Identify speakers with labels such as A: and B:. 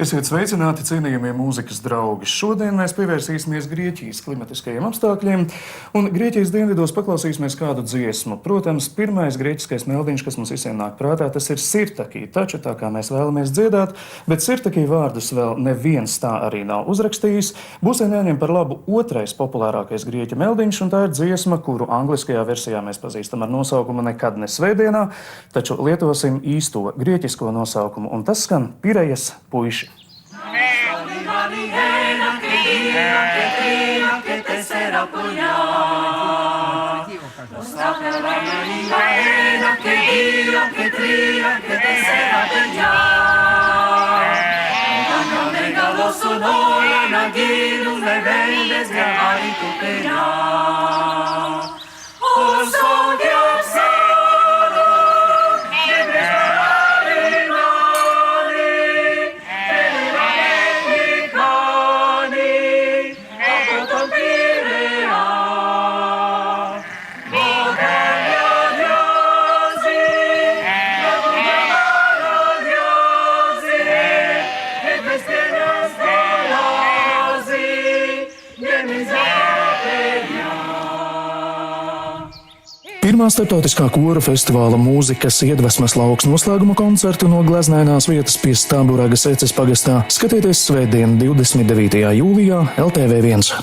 A: Esiet sveicināti, cienījamie mūzikas draugi! Šodien mēs pievērsīsimies Grieķijas klimatiskajiem apstākļiem, un Grieķijas dienvidos paklausīsimies kādu dziesmu. Protams, pirmais grieķiskais meldiņš, kas mums visiem nāk prātā, tas ir Sirtakī, taču tā kā mēs vēlamies dziedāt, bet Sirtakī vārdus vēl neviens tā arī nav uzrakstījis. Būs jāņem par labu otrais populārākais grieķu meldiņš, un tā ir dziesma, kuru angliskajā versijā mēs pazīstam ar nosaukumu Nekad ne svētdienā, taču lietosim īsto grieķisko nosaukumu, un tas skan Pirejas puiši. Pirmā starptautiskā koru festivāla mūzikas iedvesmas lauks noslēguma koncertu no gleznainās vietas pie Staburagas Eces pagastā skatieties svētdien 29. jūlijā LTV1.